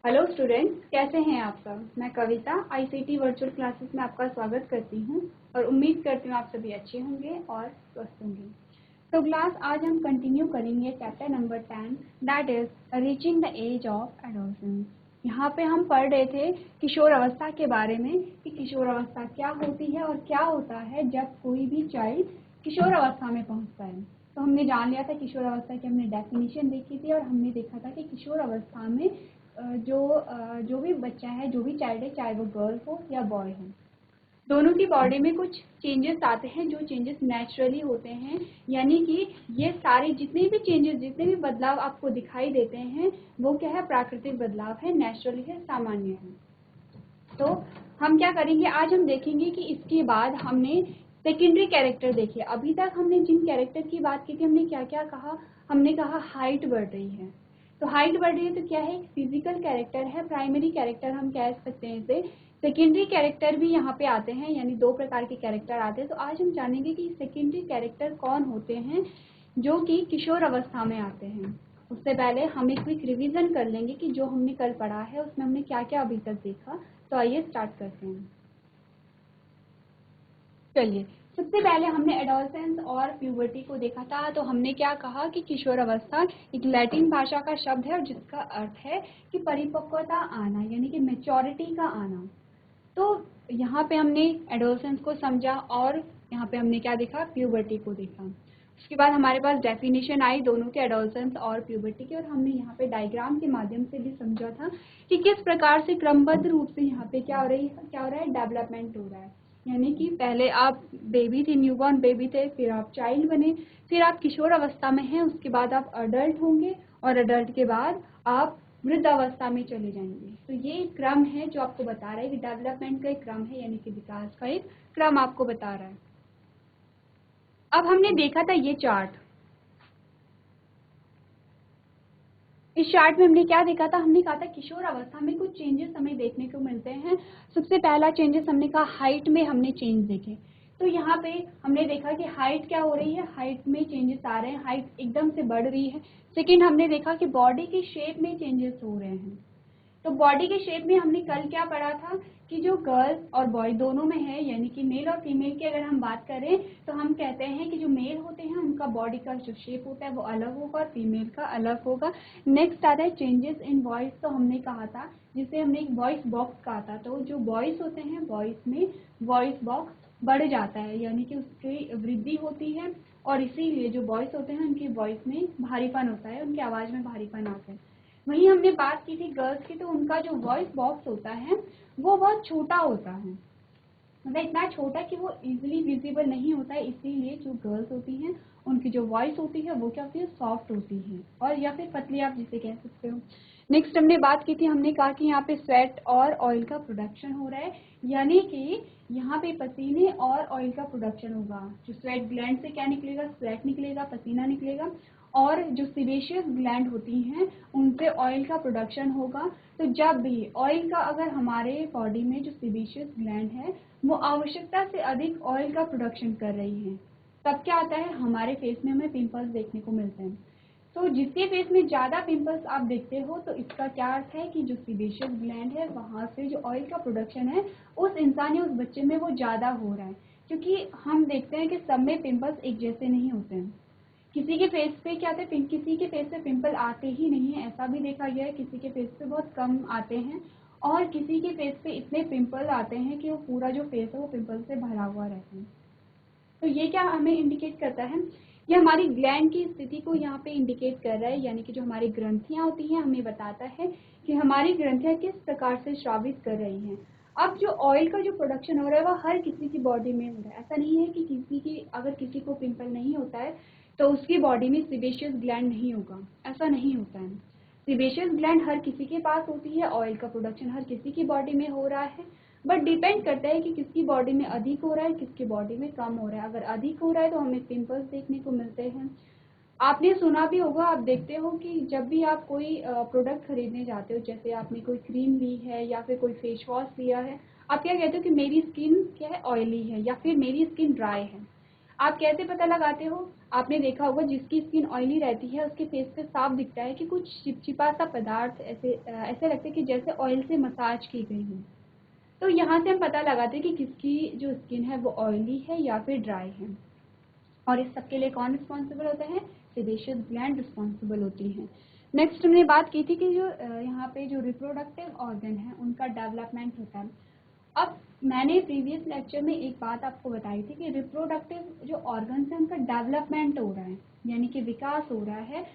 Hello students, कैसे हैं आप सब। मैं कविता आईसीटी वर्चुअल क्लासेस में आपका स्वागत करती हूं और उम्मीद करती हूं आप सभी अच्छे होंगे और स्वस्थ होंगे। तो क्लास आज हम कंटिन्यू करेंगे chapter number 10 that is reaching the age of adolescence. यहाँ पे हम पढ़ रहे थे किशोर अवस्था के बारे में कि किशोर अवस्था क्या होती है और क्या होता है जब कोई भी चाइल्ड किशोर अवस्था में पहुँचता है। तो हमने जान लिया था किशोर अवस्था की, हमने डेफिनेशन देखी थी और हमने देखा था कि किशोर अवस्था में जो भी बच्चा है, जो भी चाइल्ड है, चाहे वो गर्ल हो या बॉय हो, दोनों की बॉडी में कुछ चेंजेस आते हैं जो चेंजेस नेचुरली होते हैं। यानी कि ये सारे जितने भी चेंजेस, जितने भी बदलाव आपको दिखाई देते हैं वो क्या है, प्राकृतिक बदलाव है, नेचुरली है, सामान्य है। तो हम क्या करेंगे, आज हम देखेंगे कि इसके बाद हमने सेकेंडरी कैरेक्टर देखे। अभी तक हमने जिन कैरेक्टर की बात की थी हमने क्या क्या कहा, हमने कहा हाइट बढ़ रही है। तो हाइट बढ़ रही है तो क्या है, फिजिकल कैरेक्टर है, प्राइमरी कैरेक्टर हम कह सकते हैं इसे। सेकेंडरी कैरेक्टर भी यहाँ पे आते हैं, यानी दो प्रकार के कैरेक्टर आते हैं। तो आज हम जानेंगे कि सेकेंडरी कैरेक्टर कौन होते हैं जो कि किशोर अवस्था में आते हैं। उससे पहले हम एक क्विक रिवीजन कर लेंगे कि जो हमने कल पढ़ा है उसमें हमने क्या क्या अभी तक देखा। तो आइए स्टार्ट करते हैं। चलिए, सबसे पहले हमने एडोलसेंस और प्यूबर्टी को देखा था। तो हमने क्या कहा कि किशोर अवस्था एक लैटिन भाषा का शब्द है और जिसका अर्थ है कि परिपक्वता आना, यानी कि मैच्योरिटी का आना। तो यहाँ पे हमने एडोलसेंस को समझा और यहाँ पे हमने क्या देखा, प्यूबर्टी को देखा। उसके बाद हमारे पास डेफिनेशन आई दोनों के, एडोलसेंस और प्यूबर्टी की, और हमने यहाँ पे डायग्राम के माध्यम से भी समझा था कि किस प्रकार से क्रमबद्ध रूप से यहाँ पे क्या हो रहा है, डेवलपमेंट हो रहा है। यानी कि पहले आप बेबी थे, न्यूबॉर्न बेबी थे, फिर आप चाइल्ड बने, फिर आप किशोर अवस्था में हैं, उसके बाद आप अडल्ट होंगे और अडल्ट के बाद आप वृद्धावस्था में चले जाएंगे। तो ये एक क्रम है जो आपको बता रहा है कि डेवलपमेंट का एक क्रम है, यानी कि विकास का एक क्रम आपको बता रहा है। अब हमने देखा था ये चार्ट। इस चार्ट में हमने क्या देखा था, हमने कहा था किशोर अवस्था में कुछ चेंजेस हमें देखने को मिलते हैं। सबसे पहला चेंजेस हमने कहा हाइट में हमने चेंज देखे। तो यहाँ पे हमने देखा कि हाइट क्या हो रही है, हाइट में चेंजेस आ रहे हैं, हाइट एकदम से बढ़ रही है। सेकेंड, हमने देखा कि बॉडी की शेप में चेंजेस हो रहे हैं। तो बॉडी के शेप में हमने कल क्या पढ़ा था कि जो गर्ल और बॉय दोनों में है, यानी कि मेल और फीमेल की अगर हम बात करें तो हम कहते हैं कि जो मेल होते हैं उनका बॉडी का जो शेप होता है वो अलग होगा और फीमेल का अलग होगा। नेक्स्ट आता है चेंजेस इन वॉइस। तो हमने कहा था, जिसे हमने एक वॉइस बॉक्स कहा था, तो जो वॉइस होते हैं वॉइस में वॉइस बॉक्स बढ़ जाता है, यानी कि उसकी वृद्धि होती है और इसीलिए जो वॉइस होते हैं उनकी वॉइस में भारीपन होता है, उनकी आवाज़ में भारीपन आता है। वहीं हमने बात की थी गर्ल्स की, तो उनका जो वॉइस बॉक्स होता है वो बहुत छोटा होता है, मतलब इतना छोटा कि वो इजीली विजिबल नहीं होता है। इसीलिए जो गर्ल्स होती हैं उनकी जो वॉइस होती है वो क्या होती है, सॉफ्ट होती है, और या फिर पतली आप जिसे कह सकते हो। नेक्स्ट हमने बात की थी, हमने कहा कि यहाँ पे स्वेट और ऑयल का प्रोडक्शन हो रहा है, यानी कि यहाँ पे पसीने और ऑयल का प्रोडक्शन होगा। जो स्वेट ग्लैंड से क्या निकलेगा, स्वेट निकलेगा, पसीना निकलेगा, और जो सीबेशियस ग्लैंड होती हैं उनसे ऑयल का प्रोडक्शन होगा। तो जब भी ऑयल का, अगर हमारे बॉडी में जो सीबेशियस ग्लैंड है वो आवश्यकता से अधिक ऑयल का प्रोडक्शन कर रही है, तब क्या आता है, हमारे फेस में हमें पिंपल्स देखने को मिलते हैं। तो जिसके फेस में ज़्यादा पिंपल्स आप देखते हो तो इसका क्या अर्थ है कि जो सीबेशियस ग्लैंड है वहाँ से जो ऑयल का प्रोडक्शन है उस इंसान या उस बच्चे में वो ज़्यादा हो रहा है। क्योंकि हम देखते हैं कि सब में पिंपल्स एक जैसे नहीं होते हैं। किसी के फेस पे क्या होता है, किसी के फेस पे पिंपल आते ही नहीं है, ऐसा भी देखा गया है। किसी के फेस पे बहुत कम आते हैं और किसी के फेस पे इतने पिंपल आते हैं कि वो पूरा जो फेस है वो पिंपल से भरा हुआ रहता है। तो ये क्या हमें इंडिकेट करता है, ये हमारी ग्लैंड की स्थिति को यहाँ पे इंडिकेट कर रहा है, यानी कि जो हमारी ग्रंथियाँ होती हैं हमें बताता है कि हमारी ग्रंथियाँ किस प्रकार से स्रावित कर रही हैं। अब जो ऑयल का जो प्रोडक्शन हो रहा है वो हर किसी की बॉडी में हो रहा है। ऐसा नहीं है कि किसी की, अगर किसी को पिंपल नहीं होता है तो उसकी बॉडी में सीबेशियस ग्लैंड नहीं होगा, ऐसा नहीं होता है। सीबेशियस ग्लैंड हर किसी के पास होती है, ऑयल का प्रोडक्शन हर किसी की बॉडी में हो रहा है, बट डिपेंड करता है कि किसकी बॉडी में अधिक हो रहा है, किसकी बॉडी में कम हो रहा है। अगर अधिक हो रहा है तो हमें पिंपल्स देखने को मिलते हैं। आपने सुना भी होगा, आप देखते हो कि जब भी आप कोई प्रोडक्ट खरीदने जाते हो, जैसे आपने कोई क्रीम ली है या फिर कोई फेस वॉश लिया है, आप क्या कहते हो कि मेरी स्किन क्या है, ऑयली है या फिर मेरी स्किन ड्राई है। आप कैसे पता लगाते हो? आपने देखा होगा जिसकी स्किन ऑयली रहती है उसके फेस पे साफ दिखता है कि कुछ चिपचिपा सा पदार्थ ऐसे लगता है कि जैसे ऑयल से मसाज की गई हो। तो यहाँ से हम पता लगाते हैं कि किसकी जो स्किन है वो ऑयली है या फिर ड्राई है। और इस सब के लिए कौन रिस्पॉन्सिबल होता है? सेबेशियस ग्लैंड रिस्पॉन्सिबल होती हैं। नेक्स्ट हमने बात की थी कि जो यहाँ पे जो रिप्रोडक्टिव ऑर्गन है उनका डेवलपमेंट होता है। अब मैंने प्रीवियस लेक्चर में एक बात आपको बताई थी कि रिप्रोडक्टिव जो ऑर्गन्स हैं उनका डेवलपमेंट हो रहा है, यानी कि विकास हो रहा है।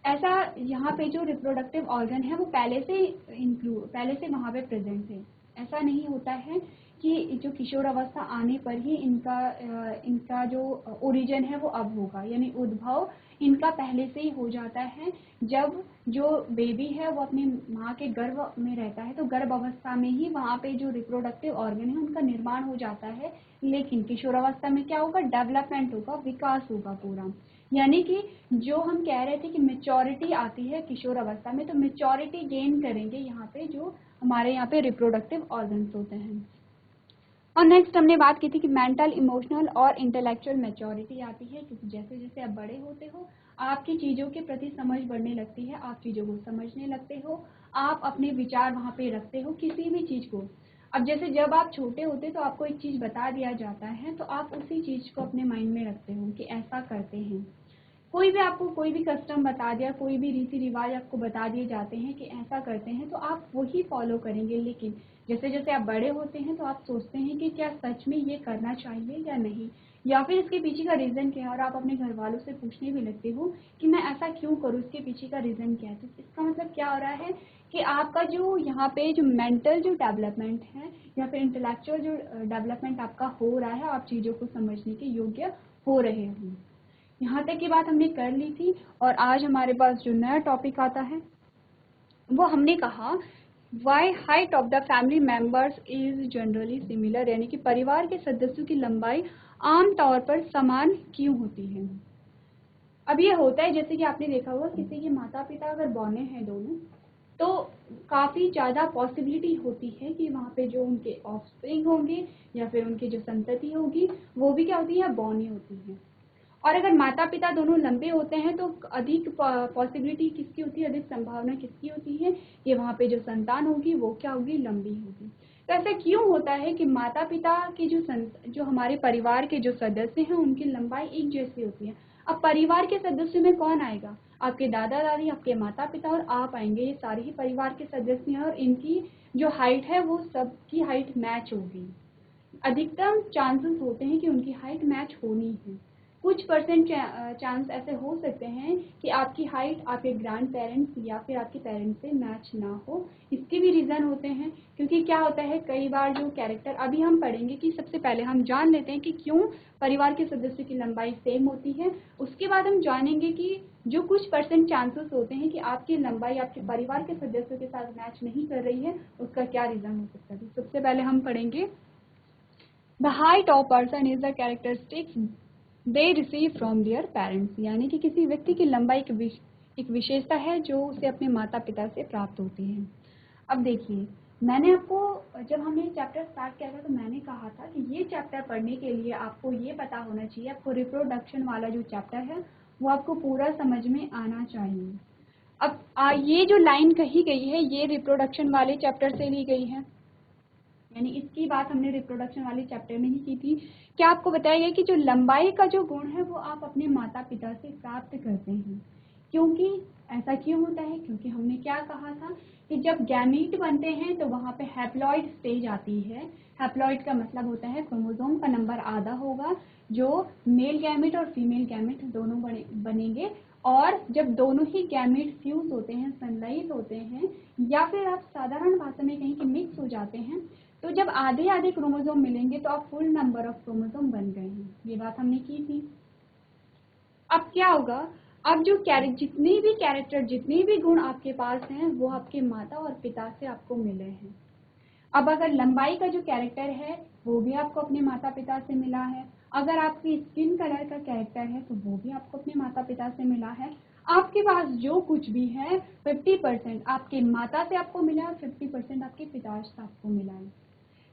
ऐसा यहाँ पे जो रिप्रोडक्टिव ऑर्गन है वो पहले से वहाँ पे प्रेजेंट है। ऐसा नहीं होता है कि जो किशोरावस्था आने पर ही इनका जो ओरिजिन है वो अब होगा, यानी उद्भव इनका पहले से ही हो जाता है। जब जो बेबी है वो अपनी माँ के गर्भ में रहता है तो गर्भ अवस्था में ही वहाँ पे जो रिप्रोडक्टिव ऑर्गन है उनका निर्माण हो जाता है। लेकिन किशोरावस्था में क्या होगा? डेवलपमेंट होगा, विकास होगा पूरा। यानी कि जो हम कह रहे थे कि मेच्योरिटी आती है किशोर अवस्था में, तो मेच्योरिटी गेन करेंगे यहाँ पे जो हमारे यहाँ पे रिप्रोडक्टिव ऑर्गन्स होते हैं। और नेक्स्ट हमने बात की थी कि मेंटल, इमोशनल और इंटेलेक्चुअल मैच्योरिटी आती है, क्योंकि जैसे जैसे आप बड़े होते हो आपकी चीज़ों के प्रति समझ बढ़ने लगती है, आप चीज़ों को समझने लगते हो, आप अपने विचार वहाँ पे रखते हो किसी भी चीज़ को। अब जैसे जब आप छोटे होते तो आपको एक चीज़ बता दिया जाता है तो आप उसी चीज़ को अपने माइंड में रखते हो कि ऐसा करते हैं। कोई भी आपको कोई भी कस्टम बता दिया, कोई भी रीति रिवाज आपको बता दिए जाते हैं कि ऐसा करते हैं तो आप वही फॉलो करेंगे। लेकिन जैसे जैसे आप बड़े होते हैं तो आप सोचते हैं कि क्या सच में ये करना चाहिए या नहीं, या फिर इसके पीछे का रीज़न क्या है, और आप अपने घर वालों से पूछने भी लगते हो कि मैं ऐसा क्यों करूँ, इसके पीछे का रीज़न क्या है। तो इसका मतलब क्या हो रहा है कि आपका जो यहाँ पे जो मेंटल जो डेवलपमेंट है या फिर इंटेलेक्चुअल जो डेवलपमेंट आपका हो रहा है, आप चीज़ों को समझने के योग्य हो रहे हो। यहाँ तक की बात हमने कर ली थी। और आज हमारे पास जो नया टॉपिक आता है वो हमने कहा why height of the family members is generally similar, यानी कि परिवार के सदस्यों की लंबाई आमतौर पर समान क्यों होती है। अब ये होता है जैसे कि आपने देखा होगा किसी के माता पिता अगर बौने हैं दोनों, तो काफ़ी ज़्यादा पॉसिबिलिटी होती है कि वहाँ पे जो उनके ऑफस्प्रिंग होंगे या फिर उनकी जो संतति होगी वो भी क्या होती है? बौनी होती है। और अगर माता पिता दोनों लंबे होते हैं तो अधिक पॉसिबिलिटी किसकी होती है, अधिक संभावना किसकी होती है कि वहाँ पे जो संतान होगी वो क्या होगी? लंबी होगी। तो ऐसा क्यों होता है कि माता पिता के जो हमारे परिवार के जो सदस्य हैं उनकी लंबाई एक जैसी होती है। अब परिवार के सदस्य में कौन आएगा? आपके दादा दादी, आपके माता पिता और आप आएंगे, ये सारे ही परिवार के सदस्य हैं और इनकी जो हाइट है वो सबकी हाइट मैच होगी। अधिकतम चांसेस होते हैं कि उनकी हाइट मैच होनी है। कुछ परसेंट चांस ऐसे हो सकते हैं कि आपकी हाइट आपके ग्रैंड पेरेंट्स या फिर आपके पेरेंट्स से मैच ना हो। इसके भी रीज़न होते हैं, क्योंकि क्या होता है कई बार जो कैरेक्टर अभी हम पढ़ेंगे कि सबसे पहले हम जान लेते हैं कि क्यों परिवार के सदस्यों की लंबाई सेम होती है। उसके बाद हम जानेंगे कि जो कुछ परसेंट चांसेस होते हैं कि आपकी लंबाई आपके परिवार के सदस्यों के साथ मैच नहीं कर रही है, उसका क्या रीज़न हो सकता है। सबसे पहले हम पढ़ेंगे The height of person is the characteristics they receive from their parents, यानी कि किसी व्यक्ति की लंबाई एक विशेषता है जो उसे अपने माता पिता से प्राप्त होती है। अब देखिए, मैंने आपको जब हमने चैप्टर स्टार्ट किया था तो मैंने कहा था कि ये चैप्टर पढ़ने के लिए आपको ये पता होना चाहिए, आपको रिप्रोडक्शन वाला जो चैप्टर है वो आपको पूरा समझ में आना चाहिए। अब ये जो लाइन कही गई है ये रिप्रोडक्शन वाले चैप्टर से ली गई है, यानी इसकी बात हमने रिप्रोडक्शन वाले चैप्टर में ही की थी। क्या आपको बताया गया कि जो लंबाई का जो गुण है वो आप अपने माता पिता से प्राप्त करते हैं। क्योंकि ऐसा क्यों होता है? क्योंकि हमने क्या कहा था कि जब गैमीट बनते हैं तो वहाँ पे हैप्लॉइड स्टेज आती है। हैप्लॉइड का मतलब होता है क्रोमोसोम का नंबर आधा होगा, जो मेल गैमेट और फीमेल गैमेट दोनों बनेंगे। और जब दोनों ही गैमेट फ्यूज होते हैं, संलयित होते हैं, या फिर आप साधारण भाषा में कहें कि मिक्स हो जाते हैं, तो जब आधे आधे क्रोमोसोम मिलेंगे तो आप फुल नंबर ऑफ क्रोमोसोम बन गए हैं। ये बात हमने की थी। अब क्या होगा? अब जो जितने भी गुण आपके पास हैं वो आपके माता और पिता से आपको मिले हैं। अब अगर लंबाई का जो कैरेक्टर है वो भी आपको अपने माता पिता से मिला है। अगर आपकी स्किन कलर का कैरेक्टर है तो वो भी आपको अपने माता पिता से मिला है। आपके पास जो कुछ भी है 50% आपके माता से आपको मिला है, 50% आपके पिता से आपको मिला है।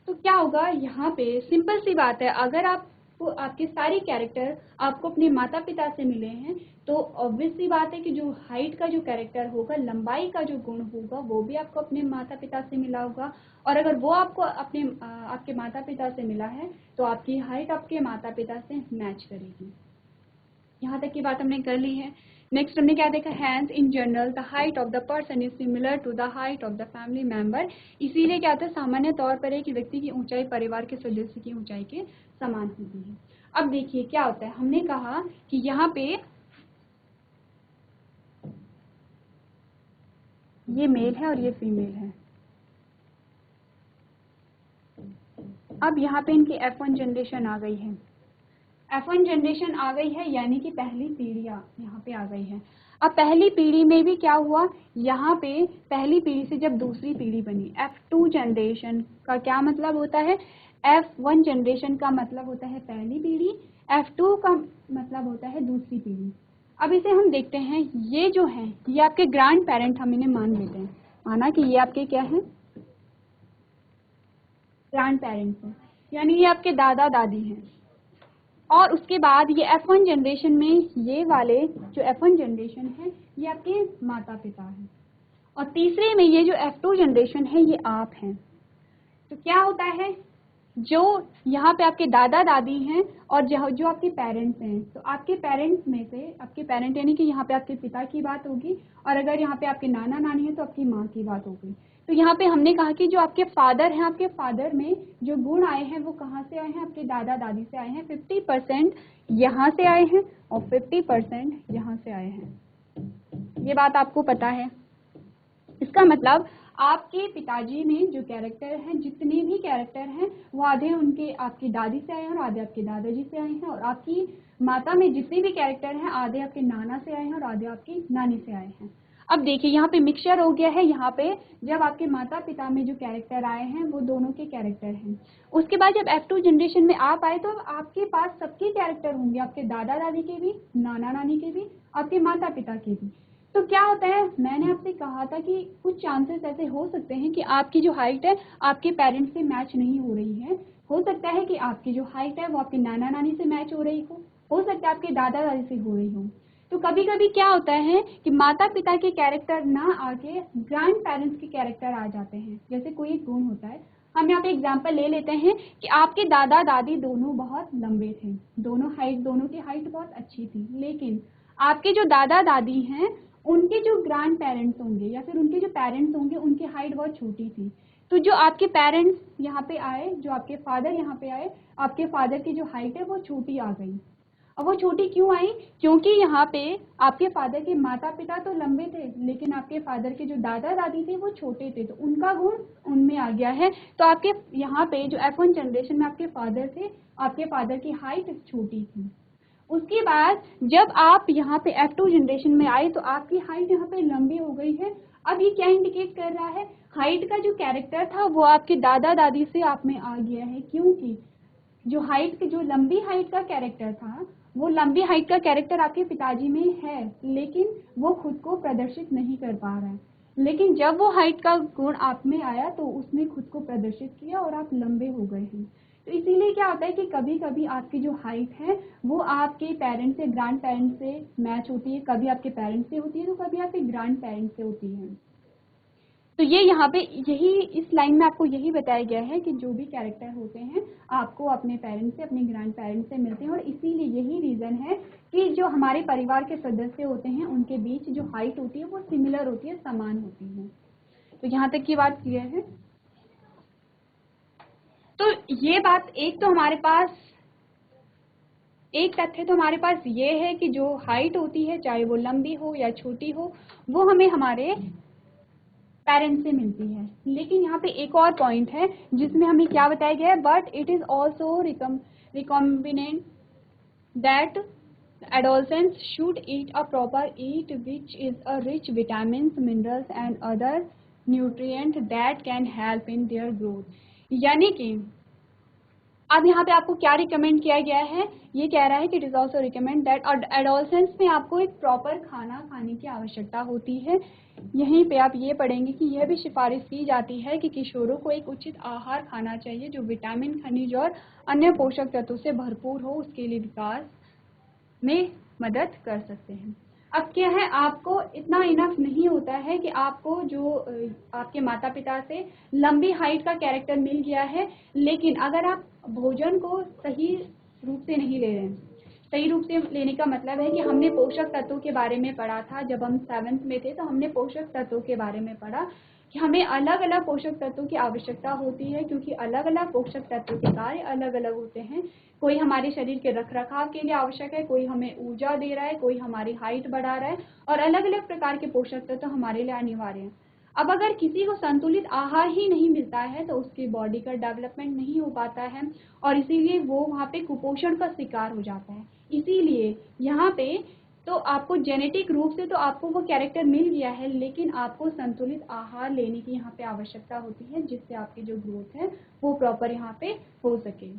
तो क्या होगा? यहाँ पे सिंपल सी बात है, अगर आप वो आपके सारे कैरेक्टर आपको अपने माता पिता से मिले हैं, तो ऑब्वियस सी बात है कि जो हाइट का जो कैरेक्टर होगा, लंबाई का जो गुण होगा, वो भी आपको अपने माता पिता से मिला होगा। और अगर वो आपको आपके माता पिता से मिला है तो आपकी हाइट आपके माता पिता से मैच करेगी। यहाँ तक की बात हमने कर ली है। नेक्स्ट हमने क्या देखा, hence in general the height of the person is similar to the height of the family member. इसीलिए क्या होता है, सामान्य तौर पर एक व्यक्ति की ऊंचाई परिवार के सदस्य की ऊंचाई के समान होती है। अब देखिए क्या होता है, हमने कहा कि यहाँ पे ये मेल है और ये फीमेल है। अब यहाँ पे इनकी F1 जनरेशन आ गई है। F1 जनरेशन आ गई है यानी कि पहली पीढ़ी यहाँ पे आ गई है। अब पहली पीढ़ी में भी क्या हुआ, यहाँ पे पहली पीढ़ी से जब दूसरी पीढ़ी बनी, F2 जनरेशन का क्या मतलब होता है, F1 जनरेशन का मतलब होता है पहली पीढ़ी, F2 का मतलब होता है दूसरी पीढ़ी। अब इसे हम देखते हैं, ये जो है ये आपके ग्रैंड पेरेंट हम इन्हें मान लेते हैं, माना कि ये आपके क्या है, ग्रैंड पेरेंट्स हैं, यानी ये आपके दादा दादी हैं। और उसके बाद ये F1 जनरेशन में ये वाले जो F1 जनरेशन है ये आपके माता पिता हैं, और तीसरे में ये जो F2 जनरेशन है ये आप हैं। तो क्या होता है, जो यहाँ पे आपके दादा दादी हैं और जो आपके पेरेंट्स हैं, तो आपके पेरेंट्स में से, आपके पेरेंट यानी कि यहाँ पे आपके पिता की बात होगी, और अगर यहाँ पे आपके नाना नानी है तो आपकी माँ की बात होगी। तो यहाँ पे हमने कहा कि जो आपके फादर हैं, आपके फादर में जो गुण आए हैं वो कहाँ से आए हैं, आपके दादा दादी से आए हैं। 50% यहाँ से आए हैं और 50% यहाँ से आए हैं। ये बात आपको पता है। इसका मतलब आपके पिताजी में जो कैरेक्टर हैं, जितने भी कैरेक्टर हैं, वो आधे उनके आपकी दादी से आए हैं और आधे आपके दादाजी से आए हैं, और आपकी माता में जितने भी कैरेक्टर हैं आधे आपके नाना से आए हैं और आधे आपकी नानी से आए हैं। अब देखिए यहाँ पे मिक्सचर हो गया है। यहाँ पे जब आपके माता पिता में जो कैरेक्टर आए हैं वो दोनों के कैरेक्टर हैं। उसके बाद जब F2 जनरेशन में आप आए तो आपके पास सबके कैरेक्टर होंगे, आपके दादा दादी के भी, नाना नानी के भी, आपके माता पिता के भी। तो क्या होता है, मैंने आपसे कहा था कि कुछ चांसेस ऐसे हो सकते हैं कि आपकी जो हाइट है आपके पेरेंट्स से मैच नहीं हो रही है। हो सकता है कि आपकी जो हाइट है वो आपके नाना नानी से मैच हो रही हो सकता है आपके दादा दादी से हो रही हो। तो कभी कभी क्या होता है कि माता पिता के कैरेक्टर ना आके ग्रैंड पेरेंट्स के कैरेक्टर आ जाते हैं। जैसे कोई एक गुण होता है, हम यहाँ पे एग्जाम्पल ले लेते हैं कि आपके दादा दादी दोनों बहुत लंबे थे, दोनों की हाइट बहुत अच्छी थी, लेकिन आपके जो दादा दादी हैं उनके जो ग्रैंड पेरेंट्स होंगे या फिर उनके जो पेरेंट्स होंगे उनकी हाइट बहुत छोटी थी। तो जो आपके पेरेंट्स यहाँ पे आए, जो आपके फादर यहाँ पे आए, आपके फादर की जो हाइट है वो छोटी आ गई। अब वो छोटी क्यों आई, क्योंकि यहाँ पे आपके फादर के माता पिता तो लंबे थे लेकिन आपके फादर के जो दादा दादी थे वो छोटे थे, तो उनका गुण उनमें आ गया है। तो आपके यहाँ पे जो F1 जनरेशन में आपके फादर थे, आपके फादर की हाइट छोटी थी। उसके बाद जब आप यहाँ पे F2 जनरेशन में आए तो आपकी हाइट यहाँ पे लंबी हो गई है। अब ये क्या इंडिकेट कर रहा है, हाइट का जो कैरेक्टर था वो आपके दादा दादी से आप में आ गया है, क्योंकि जो लंबी हाइट का कैरेक्टर था, वो लंबी हाइट का कैरेक्टर आपके पिताजी में है लेकिन वो खुद को प्रदर्शित नहीं कर पा रहा है। लेकिन जब वो हाइट का गुण आप में आया तो उसने खुद को प्रदर्शित किया और आप लंबे हो गए हैं। तो इसीलिए क्या होता है कि कभी कभी आपकी जो हाइट है वो आपके पेरेंट्स से, ग्रैंड पेरेंट्स से मैच होती है, कभी आपके पेरेंट्स से होती है तो कभी आपके ग्रैंड पेरेंट्स से होती है। तो ये यहाँ पे यही इस लाइन में आपको यही बताया गया है कि जो भी कैरेक्टर होते हैं आपको अपने पेरेंट्स से, अपने ग्रैंड पेरेंट्स से मिलते हैं, और इसीलिए यही रीज़न है कि जो हमारे परिवार के सदस्य होते हैं उनके बीच जो हाइट होती है वो सिमिलर होती है, समान होती है। तो यहाँ तक की बात क्लियर है। तो ये बात एक तो हमारे पास एक तथ्य तो हमारे पास ये है कि जो हाइट होती है चाहे वो लंबी हो या छोटी हो वो हमें हमारे पेरेंट्स से मिलती है। लेकिन यहाँ पे एक और पॉइंट है जिसमें हमें क्या बताया गया है, but it is also recombinant that adolescents should eat a proper eat which is a rich vitamins, minerals and other nutrients that can help in their growth। यानी कि अब यहाँ पे आपको क्या रिकमेंड किया गया है, ये कह रहा है कि it is also recommend that adolescence में आपको एक प्रॉपर खाना खाने की आवश्यकता होती है। यहीं पे आप ये पढ़ेंगे कि यह भी सिफारिश की जाती है कि किशोरों को एक उचित आहार खाना चाहिए जो विटामिन, खनिज और अन्य पोषक तत्वों से भरपूर हो, उसके लिए विकास में मदद कर सकते हैं। अब क्या है, आपको इतना इनफ नहीं होता है कि आपको जो आपके माता पिता से लंबी हाइट का कैरेक्टर मिल गया है, लेकिन अगर आप भोजन को सही रूप से नहीं ले रहे हैं, सही रूप से लेने का मतलब है कि हमने पोषक तत्वों के बारे में पढ़ा था जब हम 7th में थे, तो हमने पोषक तत्वों के बारे में पढ़ा कि हमें अलग अलग पोषक तत्वों की आवश्यकता होती है, क्योंकि अलग अलग पोषक तत्वों के कार्य अलग अलग होते हैं। कोई हमारे शरीर के रख रखाव के लिए आवश्यक है, कोई हमें ऊर्जा दे रहा है, कोई हमारी हाइट बढ़ा रहा है, और अलग अलग प्रकार के पोषक तत्व हमारे लिए अनिवार्य हैं। अब अगर किसी को संतुलित आहार ही नहीं मिलता है तो उसकी बॉडी का डेवलपमेंट नहीं हो पाता है, और इसीलिए वो वहाँ पे कुपोषण का शिकार हो जाता है। इसीलिए यहाँ पे तो आपको जेनेटिक रूप से तो आपको वो कैरेक्टर मिल गया है, लेकिन आपको संतुलित आहार लेने की यहाँ पे आवश्यकता होती है, जिससे आपकी जो ग्रोथ है वो प्रॉपर यहाँ पे हो सके।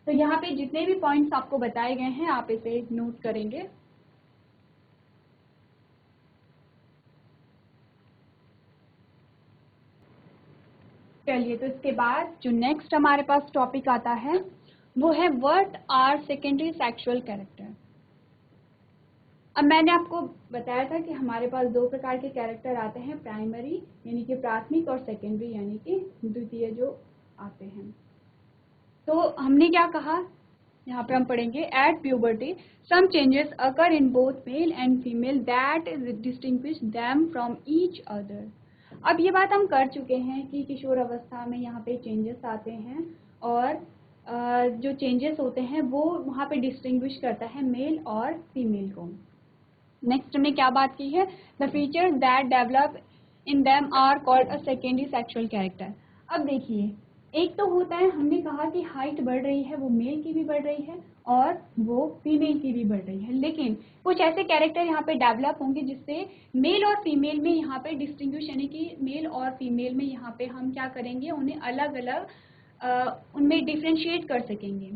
तो यहाँ पे जितने भी पॉइंट्स आपको बताए गए हैं आप इसे नोट करेंगे। चलिए, तो इसके बाद जो नेक्स्ट हमारे पास टॉपिक आता है वो है what are secondary sexual character. अब मैंने आपको बताया था कि हमारे पास दो प्रकार के कैरेक्टर आते हैं, प्राइमरी यानी कि प्राथमिक, और सेकेंडरी यानी कि द्वितीय जो आते हैं। तो हमने क्या कहा, यहाँ पे हम पढ़ेंगे at puberty some changes occur in both male and female that distinguish them from each other. अब ये बात हम कर चुके हैं कि किशोर अवस्था में यहाँ पे चेंजेस आते हैं, और जो चेंजेस होते हैं वो वहाँ पे डिस्टिंग्विश करता है मेल और फीमेल को। नेक्स्ट हमने क्या बात की है, the features that develop in them are called a secondary sexual character. अब देखिए, एक तो होता है, हमने कहा कि हाइट बढ़ रही है, वो मेल की भी बढ़ रही है और वो फीमेल की भी बढ़ रही है, लेकिन कुछ ऐसे कैरेक्टर यहाँ पे डेवलप होंगे जिससे मेल और फीमेल में यहाँ पे डिस्टिंग्विश, यानी कि मेल और फीमेल में यहाँ पे हम क्या करेंगे, उन्हें अलग अलग उनमें डिफ्रेंशिएट कर सकेंगे।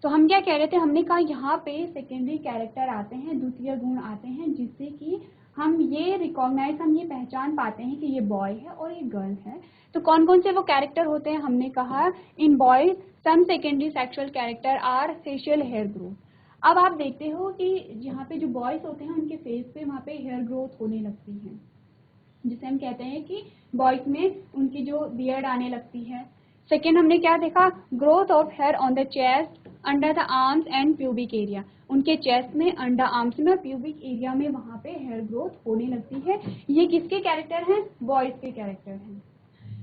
तो हम क्या कह रहे थे, हमने कहा यहाँ पे सेकेंडरी कैरेक्टर आते हैं, द्वितीय गुण आते हैं, जिससे कि हम ये रिकॉग्नाइज, हम ये पहचान पाते हैं कि ये बॉय है और ये गर्ल है। तो कौन कौन से वो कैरेक्टर होते हैं, हमने कहा in boys some secondary sexual character are facial hair growth. अब आप देखते हो कि यहाँ पे जो बॉयज होते हैं उनके फेस पे वहाँ पे हेयर ग्रोथ होने लगती है, जिसे हम कहते हैं कि बॉयज में उनकी जो बियर्ड आने लगती है। सेकेंड हमने क्या देखा, growth of hair on the chest, under the arms and pubic area. उनके चेस्ट में, अंडर आर्म्स में और प्यूबिक एरिया में वहाँ पे हेयर ग्रोथ होने लगती है। ये किसके कैरेक्टर हैं, बॉयज के कैरेक्टर हैं।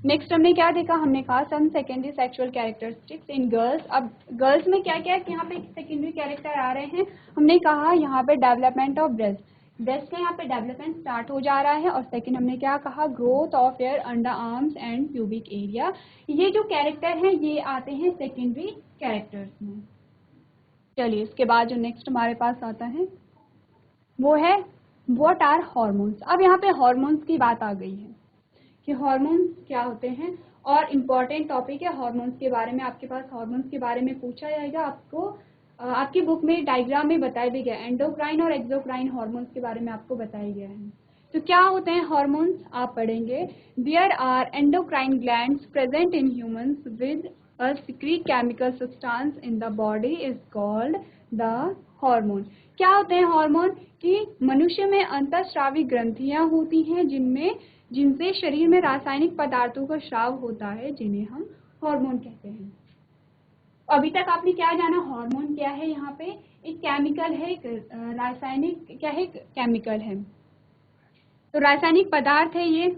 नेक्स्ट हमने क्या देखा, हमने कहा some secondary sexual characteristics in girls. अब गर्ल्स में क्या क्या है, यहाँ पे सेकेंडरी कैरेक्टर आ रहे हैं। हमने कहा यहाँ पे डेवलपमेंट ऑफ ब्रेस्ट, ब्रेस्ट का यहाँ पे डेवलपमेंट स्टार्ट हो जा रहा है। और सेकंड हमने क्या कहा, growth of hair under arms and pubic area. ये जो कैरेक्टर हैं ये आते हैं सेकेंडरी कैरेक्टर्स में। चलिए, इसके बाद जो नेक्स्ट हमारे पास आता है वो है व्हाट आर हॉर्मोन्स। अब यहाँ पे हॉर्मोन्स की बात आ गई है कि हॉर्मोन्स क्या होते हैं, और इम्पॉर्टेंट टॉपिक है हॉर्मोन्स के बारे में। आपके पास हॉर्मोन्स के बारे में पूछा जाएगा, आपको आपकी बुक में डायग्राम में बताया भी गया, एंडोक्राइन और एक्सोक्राइन हॉर्मोन्स के बारे में आपको बताया गया है। तो क्या होते हैं हॉर्मोन्स, आप पढ़ेंगे there are endocrine glands present in humans with a secrete chemical substance in the body is called the hormone। क्या होते हैं हार्मोन, कि मनुष्य में अंतःस्रावी ग्रंथियां होती हैं जिनसे शरीर में रासायनिक पदार्थों का स्राव होता है, जिन्हें हम हार्मोन कहते हैं। अभी तक आपने क्या जाना, हार्मोन क्या है, यहाँ पे एक केमिकल है, एक रासायनिक क्या है, केमिकल है, तो रासायनिक पदार्थ है ये।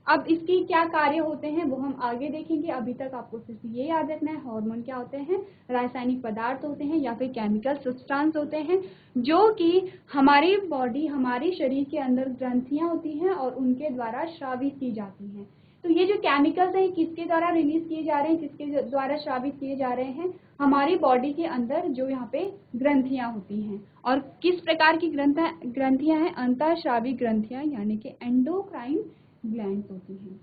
अब इसकी क्या कार्य होते हैं वो हम आगे देखेंगे, अभी तक आपको सिर्फ ये याद रखना है, हार्मोन क्या होते हैं, रासायनिक पदार्थ होते हैं या फिर केमिकल सब्सटेंस होते हैं, जो कि हमारी बॉडी, हमारे शरीर के अंदर ग्रंथियां होती हैं और उनके द्वारा स्रावित की जाती हैं। तो ये जो केमिकल्स हैं किसके द्वारा रिलीज किए जा रहे हैं, किसके द्वारा स्रावित किए जा रहे हैं, हमारी बॉडी के अंदर जो यहाँ पे ग्रंथियां होती हैं। और किस प्रकार की ग्रंथियां हैं, अंतःस्रावी ग्रंथियां यानी कि एंडोक्राइन ग्लैंड्स होती हैं।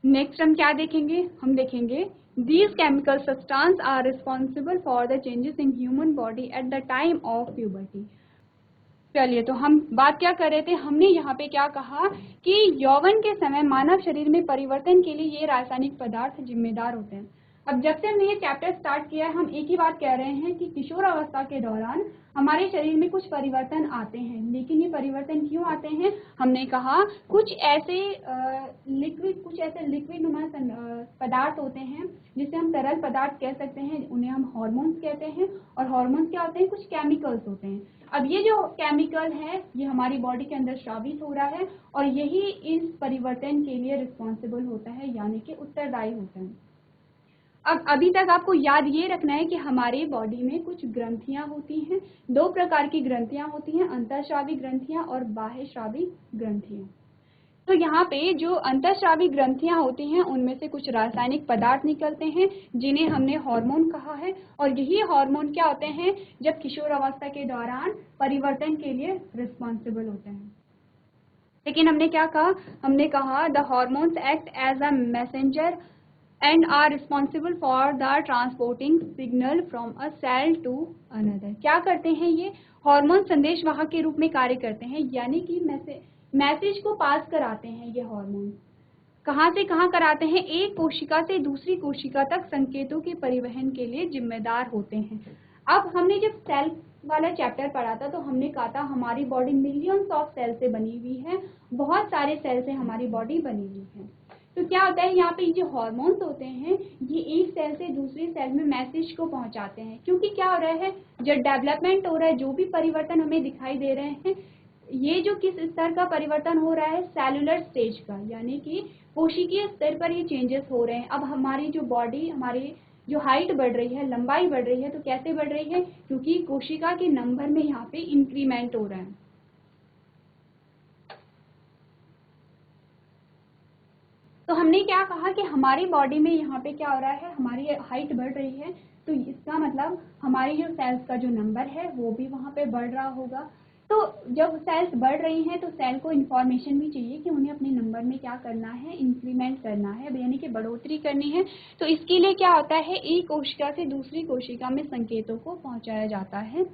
नेक्स्ट हम क्या देखेंगे, हम देखेंगे these chemical substance are responsible for the changes in human body at the time of puberty. चलिए, तो हम बात क्या कर रहे थे, हमने यहाँ पे क्या कहा कि यौवन के समय मानव शरीर में परिवर्तन के लिए ये रासायनिक पदार्थ जिम्मेदार होते हैं। अब जब से हमने ये चैप्टर स्टार्ट किया है, हम एक ही बात कह रहे हैं कि किशोर अवस्था के दौरान हमारे शरीर में कुछ परिवर्तन आते हैं। लेकिन ये परिवर्तन क्यों आते हैं, हमने कहा कुछ ऐसे लिक्विड नुमा पदार्थ होते हैं जिसे हम तरल पदार्थ कह सकते हैं, उन्हें हम हार्मोन्स कहते हैं। और हार्मोन्स क्या होते हैं, कुछ केमिकल्स होते हैं। अब ये जो केमिकल है ये हमारी बॉडी के अंदर स्रावित हो रहा है और यही इस परिवर्तन के लिए रिस्पॉन्सिबल होता है, यानी कि उत्तरदायी होता है। अब अभी तक आपको याद ये रखना है कि हमारे बॉडी में कुछ ग्रंथियां होती हैं। दो प्रकार की ग्रंथियां होती हैं, अंतःस्रावी ग्रंथियां और बाह्यस्रावी ग्रंथियां। तो यहाँ पे जो अंतःस्रावी ग्रंथियां होती हैं उनमें से कुछ रासायनिक पदार्थ निकलते हैं जिन्हें हमने हार्मोन कहा है। और यही हार्मोन क्या होते हैं, जब किशोर अवस्था के दौरान परिवर्तन के लिए रिस्पॉन्सिबल होते हैं। लेकिन हमने क्या कहा, हमने कहा the hormones act as a messenger and are responsible for the transporting signal from a cell to another। क्या करते हैं ये हार्मोन, संदेशवाहक के रूप में कार्य करते हैं, यानी कि मैसेज को पास कराते हैं। ये हार्मोन कहाँ से कहाँ कराते हैं, एक कोशिका से दूसरी कोशिका तक संकेतों के परिवहन के लिए जिम्मेदार होते हैं। अब हमने जब सेल वाला चैप्टर पढ़ा था तो हमने कहा था हमारी बॉडी मिलियंस ऑफ सेल से बनी हुई है, बहुत सारे सेल से हमारी बॉडी बनी हुई है। तो क्या होता है, यहाँ पे जो हार्मोन्स होते हैं ये एक सेल से दूसरे सेल में मैसेज को पहुंचाते हैं। क्योंकि क्या हो रहा है, जब डेवलपमेंट हो रहा है, जो भी परिवर्तन हमें दिखाई दे रहे हैं, ये जो किस स्तर का परिवर्तन हो रहा है, सेलुलर स्टेज का, यानी कि कोशिकीय स्तर पर ये चेंजेस हो रहे हैं। अब हमारी जो बॉडी, हमारी जो हाइट बढ़ रही है, लंबाई बढ़ रही है, तो कैसे बढ़ रही है, क्योंकि कोशिका के नंबर में यहाँ पे इंक्रीमेंट हो रहा है। तो हमने क्या कहा कि हमारी बॉडी में यहाँ पे क्या हो रहा है, हमारी हाइट बढ़ रही है, तो इसका मतलब हमारी जो सेल्स का जो नंबर है वो भी वहाँ पे बढ़ रहा होगा। तो जब सेल्स बढ़ रही हैं तो सेल को इन्फॉर्मेशन भी चाहिए कि उन्हें अपने नंबर में क्या करना है, इंक्रीमेंट करना है, यानी कि बढ़ोतरी करनी है। तो इसके लिए क्या होता है, एक कोशिका से दूसरी कोशिका में संकेतों को पहुँचाया जाता है।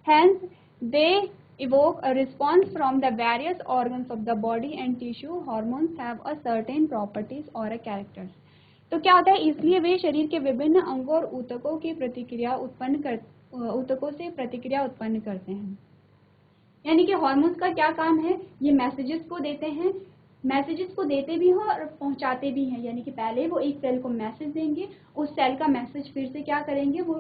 Hence they evoke a response from the various organs of the body and tissue। Hormones have a certain properties or a characters। तो क्या होता है, इसलिए वे शरीर के विभिन्न अंगों और ऊतकों से प्रतिक्रिया उत्पन्न करते हैं। यानी कि हार्मोन्स का क्या काम है, ये मैसेजेस को देते हैं, मैसेजेस को देते भी हैं और पहुंचाते भी हैं। यानी कि पहले वो एक सेल को मैसेज देंगे, उस सेल का मैसेज फिर से क्या करेंगे, वो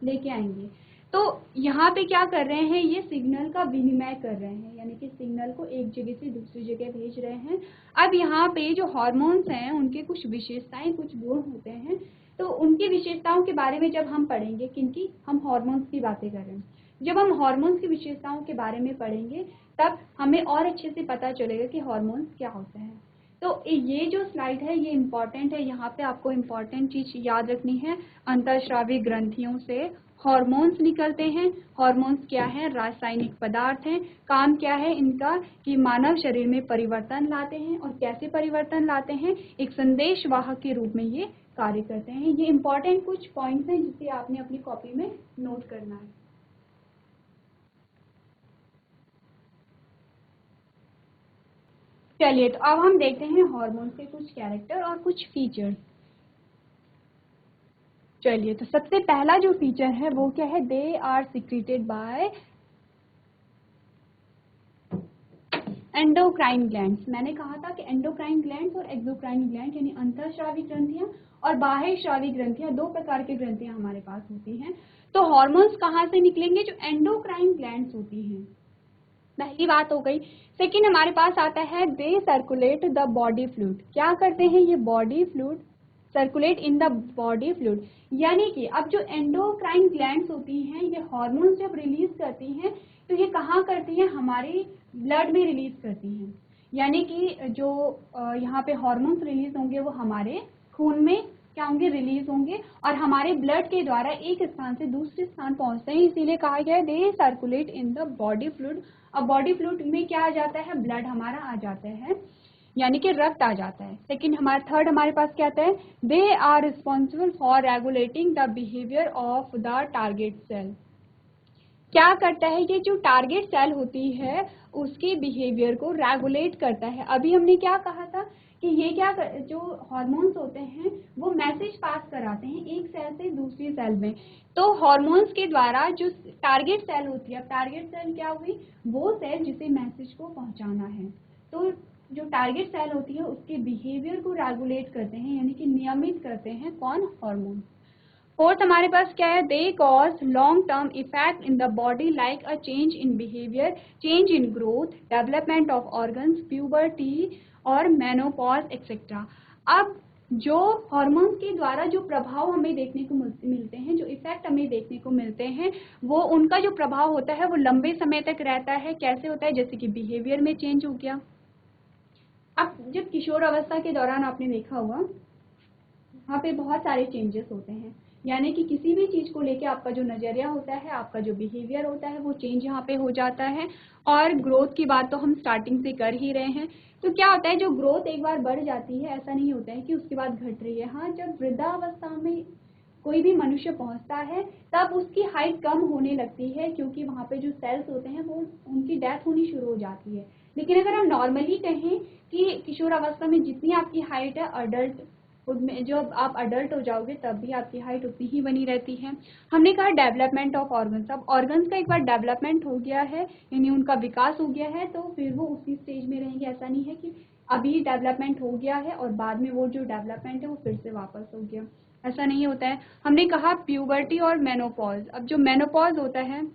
लेके आएंगे। तो यहाँ पे क्या कर रहे हैं, ये सिग्नल का विनिमय कर रहे हैं, यानी कि सिग्नल को एक जगह से दूसरी जगह भेज रहे हैं। अब यहाँ पे जो हार्मोन्स हैं उनके कुछ विशेषताएं, कुछ गुण होते हैं। तो उनकी विशेषताओं के बारे में जब हम पढ़ेंगे, किनकी, हम हार्मोन्स की बातें कर रहे हैं, जब हम हार्मोन्स की विशेषताओं के बारे में पढ़ेंगे तब हमें और अच्छे से पता चलेगा कि हार्मोन्स क्या होते हैं। तो ये जो स्लाइड है ये इम्पॉर्टेंट है, यहाँ पे आपको इम्पॉर्टेंट चीज याद रखनी है। अंतःस्रावी ग्रंथियों से हार्मोन्स निकलते हैं। हार्मोन्स क्या है, रासायनिक पदार्थ हैं। काम क्या है इनका, कि मानव शरीर में परिवर्तन लाते हैं। और कैसे परिवर्तन लाते हैं, एक संदेशवाहक के रूप में ये कार्य करते हैं। ये इम्पॉर्टेंट कुछ पॉइंट्स हैं जिसे आपने अपनी कॉपी में नोट करना है। चलिए, तो अब हम देखते हैं हार्मोन्स के कुछ कैरेक्टर और कुछ फीचर्स। चलिए, तो सबसे पहला जो फीचर है वो क्या है, they are secreted by endocrine glands. मैंने कहा था कि एंडोक्राइन ग्लैंड्स और एक्सोक्राइन ग्लैंड, यानी अंतःस्रावी ग्रंथियां और बाह्यस्रावी ग्रंथियां, दो प्रकार की ग्रंथियां हमारे पास होती हैं। तो हार्मोन्स कहाँ से निकलेंगे, जो एंडोक्राइन ग्लैंड्स होती हैं, पहली बात हो गई। सेकेंड हमारे पास आता है, they circulate the body fluid. क्या करते हैं ये body fluid, circulate in the body fluid, यानी कि अब जो एंडोक्राइन ग्लैंड्स होती हैं ये हार्मोन्स जब रिलीज करती हैं तो ये कहाँ करती हैं, हमारे ब्लड में रिलीज करती हैं। यानी कि जो यहाँ पे हार्मोन्स रिलीज होंगे वो हमारे खून में क्या होंगे, रिलीज होंगे, और हमारे ब्लड के द्वारा एक स्थान से दूसरे स्थान पहुंचते हैं। इसीलिए कहा गया है they circulate in the body fluid. अब बॉडी फ्लूइड में क्या आ जाता है, ब्लड हमारा आ जाता है। यानी कि रक्त आ जाता है। सेकंड थर्ड हमारे पास क्या आता है, they are responsible for regulating the behaviour of the target cell. क्या करता है, ये जो टारगेट सेल होती है उसके बिहेवियर को रेगुलेट करता है। अभी हमने क्या कहा था कि ये जो हार्मोन्स होते हैं वो मैसेज पास कराते हैं एक सेल से दूसरी सेल में। तो हार्मोन्स के द्वारा जो टारगेट सेल होती है, अब टारगेट सेल क्या हुई, वो सेल जिसे मैसेज को पहुंचाना है। तो जो टारगेट सेल होती है उसके बिहेवियर को रेगुलेट करते हैं, यानी कि नियमित करते हैं कौन, हार्मोन। फोर्थ हमारे पास क्या है, they cause long term effect in the body like a change in behaviour, change in growth, development of organs, puberty और मेनोपॉज एक्सेट्रा। अब जो हार्मोन्स के द्वारा जो प्रभाव हमें देखने को मिलते हैं, जो इफेक्ट हमें देखने को मिलते हैं, वो उनका जो प्रभाव होता है वो लंबे समय तक रहता है। कैसे होता है, जैसे कि बिहेवियर में चेंज हो गया। अब जब किशोर अवस्था के दौरान आपने देखा होगा वहाँ पे बहुत सारे चेंजेस होते हैं, यानी कि किसी भी चीज़ को लेके आपका जो नज़रिया होता है, आपका जो बिहेवियर होता है वो चेंज यहाँ पे हो जाता है। और ग्रोथ की बात तो हम स्टार्टिंग से कर ही रहे हैं। तो क्या होता है, जो ग्रोथ एक बार बढ़ जाती है ऐसा नहीं होता है कि उसके बाद घट रही है। हाँ, जब वृद्धावस्था में कोई भी मनुष्य पहुंचता है तब उसकी हाइट कम होने लगती है, क्योंकि वहाँ पे जो सेल्स होते हैं वो उनकी डेथ होनी शुरू हो जाती है। लेकिन अगर हम नॉर्मली कहें कि किशोर अवस्था में जितनी आपकी हाइट है, अडल्ट में जब आप अडल्ट हो जाओगे तब भी आपकी हाइट उतनी ही बनी रहती है। हमने कहा डेवलपमेंट ऑफ ऑर्गन्स। अब ऑर्गन्स का एक बार डेवलपमेंट हो गया है, यानी उनका विकास हो गया है, तो फिर वो उसी स्टेज में रहेंगे। ऐसा नहीं है कि अभी डेवलपमेंट हो गया है और बाद में वो जो डेवलपमेंट है वो फिर से वापस हो गया, ऐसा नहीं होता है। हमने कहा प्यूबर्टी और मेनोपॉज। अब जो मेनोपॉज होता है,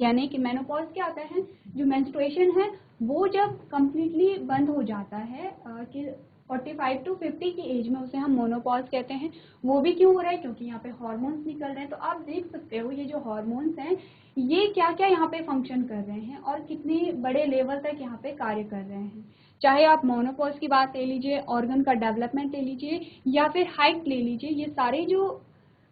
यानी कि मेनोपॉज क्या होता है, जो मेंस्ट्रुएशन है वो जब कंप्लीटली बंद हो जाता है कि 45 टू 50 की एज में, उसे हम मोनोपॉज कहते हैं। वो भी क्यों हो रहा है, क्योंकि यहाँ पे हार्मोन्स निकल रहे हैं। तो आप देख सकते हो ये जो हार्मोन्स हैं ये क्या क्या यहाँ पे फंक्शन कर रहे हैं और कितने बड़े लेवल तक यहाँ पे कार्य कर रहे हैं। चाहे आप मोनोपॉज की बात ले लीजिए, ऑर्गन का डेवलपमेंट ले लीजिए, या फिर हाइट ले लीजिए, ये सारे जो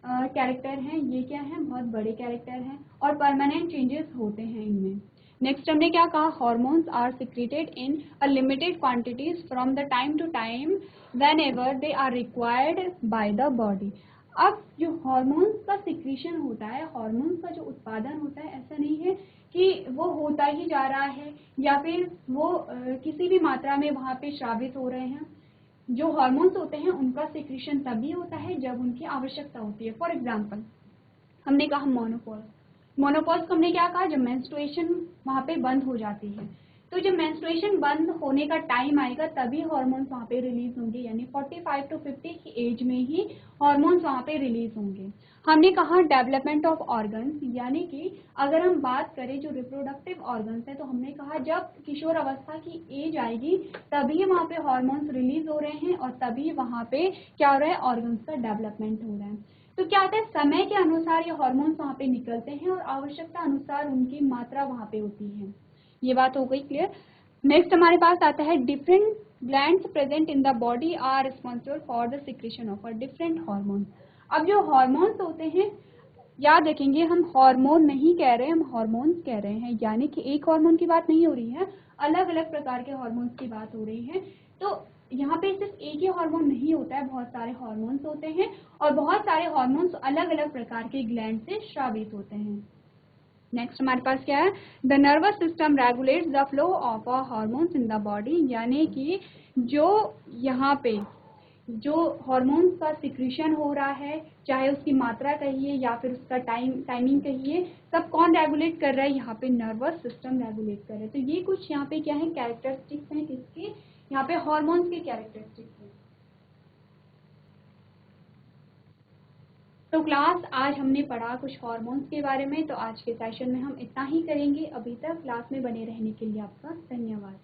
कैरेक्टर हैं ये क्या हैं, बहुत बड़े कैरेक्टर हैं और परमानेंट चेंजेस होते हैं इनमें। नेक्स्ट हमने क्या कहा, hormones are secreted in a limited quantities from the time to time whenever they are required by the body. अब जो हॉर्मोन्स का सिक्रीशन होता है, हॉर्मोन्स का जो उत्पादन होता है, ऐसा नहीं है कि वो होता ही जा रहा है या फिर वो किसी भी मात्रा में वहाँ पे श्रावित हो रहे हैं। जो हार्मोन्स होते हैं उनका सिक्रीशन तभी होता है जब उनकी आवश्यकता होती है। फॉर एग्जांपल हमने कहा मोनोपॉज। मोनोपॉज को हमने क्या कहा, जब मेंस्ट्रुएशन वहाँ पे बंद हो जाती है। तो जब मेंस्ट्रुएशन बंद होने का टाइम आएगा तभी हार्मोन्स वहाँ पे रिलीज होंगे, यानी 45 टू 50 की एज में ही हार्मोन्स वहाँ पे रिलीज होंगे। हमने कहा डेवलपमेंट ऑफ ऑर्गन्स, यानी कि अगर हम बात करें जो रिप्रोडक्टिव ऑर्गन्स है, तो हमने कहा जब किशोर अवस्था की एज आएगी तभी वहाँ पे हार्मोन्स रिलीज हो रहे हैं और तभी वहाँ पे क्या हो रहा है, ऑर्गन्स का डेवलपमेंट हो रहा है। तो क्या होता है, समय के अनुसार ये हार्मोन्स वहाँ पे निकलते हैं और आवश्यकता अनुसार उनकी मात्रा वहाँ पे होती है। ये बात हो गई क्लियर। नेक्स्ट हमारे पास आता है different glands present in the body are responsible for the secretion of a different hormone. अब जो हार्मोन्स होते हैं, याद रखेंगे हम हार्मोन नहीं कह रहे, हम हार्मोन्स कह रहे हैं, यानी कि एक हार्मोन की बात नहीं हो रही है, अलग अलग प्रकार के हार्मोन्स की बात हो रही है। तो यहाँ पे सिर्फ एक ही हार्मोन नहीं होता है, बहुत सारे हार्मोन्स होते हैं और बहुत सारे हार्मोन्स अलग अलग प्रकार के ग्लैंड से स्रावित होते हैं। नेक्स्ट हमारे पास क्या है, the nervous system regulates the flow of a hormones in the body, यानी कि जो यहाँ पे जो हार्मोन्स का सिक्रीशन हो रहा है, चाहे उसकी मात्रा कहिए या फिर उसका टाइमिंग कहिए, सब कौन रेगुलेट कर रहा है, यहाँ पे नर्वस सिस्टम रेगुलेट कर रहा है। तो ये कुछ यहाँ पे क्या है, कैरेक्टरिस्टिक्स हैं किसके, यहाँ पे हार्मोन्स के कैरेक्टरिस्टिक्स हैं। तो क्लास आज हमने पढ़ा कुछ हार्मोन्स के बारे में। तो आज के सेशन में हम इतना ही करेंगे। अभी तक क्लास में बने रहने के लिए आपका धन्यवाद।